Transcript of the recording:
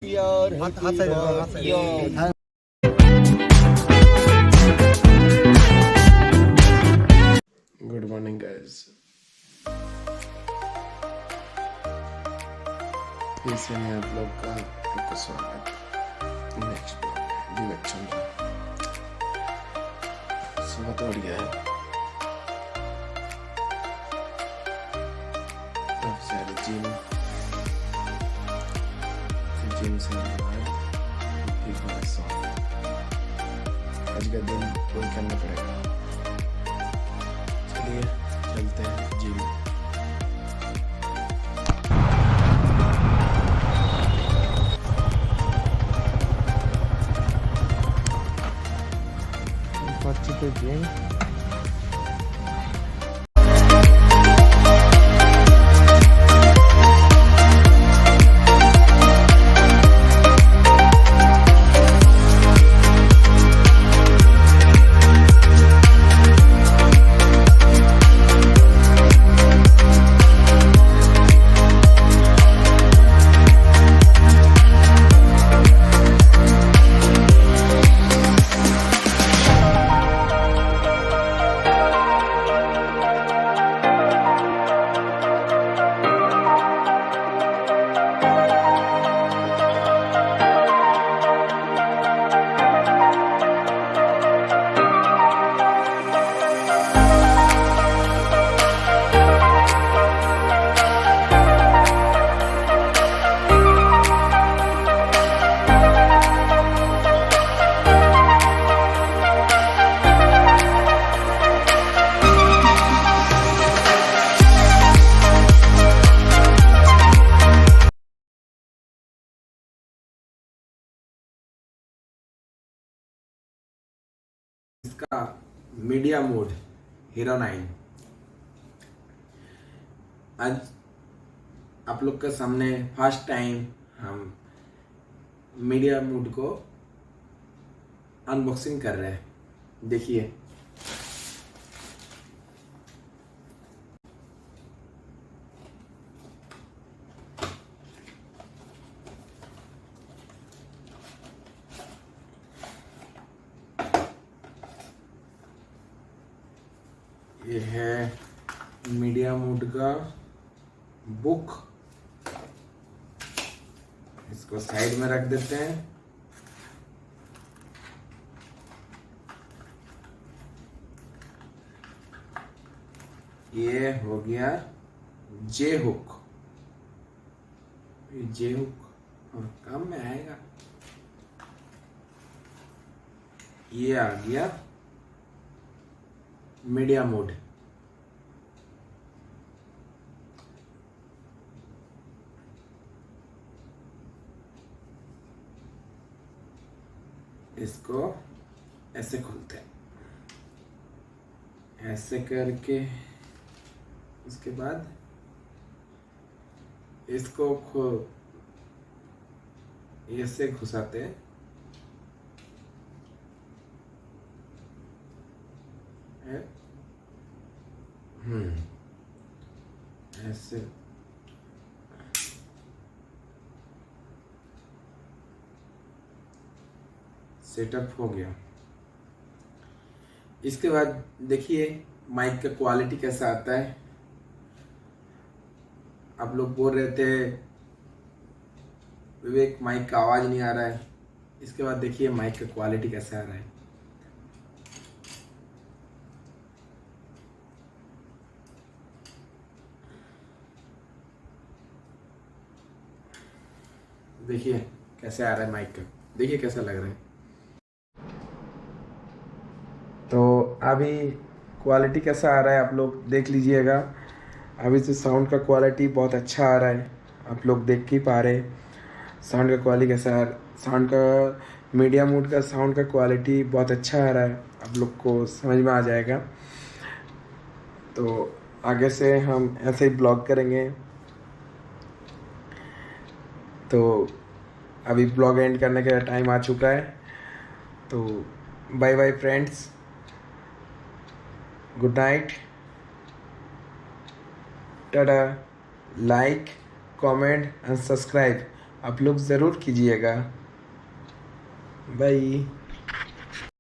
Your happy birthday. Good morning guys. फिर से मैं आप लोग का आपका स्वागत नेक्स्ट डिलेक्शन में। सुबह तो उठ गया है, अब सारे जिम से फिर थोड़ा सो। आज का दिन पूरा करना पड़ेगा। चलिए चलते हैं जिम। बच्चे के जिम इसका मीडिया मोड हीरो 9 आज आप लोग के सामने फर्स्ट टाइम हम मीडिया मोड को अनबॉक्सिंग कर रहे हैं। देखिए ये है मीडिया मोड का बुक। इसको साइड में रख देते हैं। ये हो गया जे हुक। जे हुक और काम में आएगा। ये आ गया मीडिया मोड। इसको ऐसे खोलते हैं, ऐसे करके उसके बाद इसको ऐसे घुसाते हैं। ऐसे सेटअप हो गया। इसके बाद देखिए माइक का क्वालिटी कैसा आता है। आप लोग बोल रहे थे विवेक माइक का आवाज नहीं आ रहा है। इसके बाद देखिए माइक का क्वालिटी कैसा आ रहा है। देखिए कैसे आ रहा है माइक का, देखिए कैसा लग रहा है। तो अभी क्वालिटी कैसा आ रहा है आप लोग देख लीजिएगा। अभी से साउंड का क्वालिटी बहुत अच्छा आ रहा है, आप लोग देख ही पा रहे साउंड का क्वालिटी कैसा है। साउंड का मीडिया मोड का साउंड का क्वालिटी बहुत अच्छा आ रहा है, आप लोग को समझ में आ जाएगा। तो आगे से हम ऐसे ही ब्लॉग करेंगे। तो अभी ब्लॉग एंड करने का टाइम आ चुका है। तो bye bye friends, good night, tata, like, comment and subscribe आप लोग ज़रूर कीजिएगा। बाय।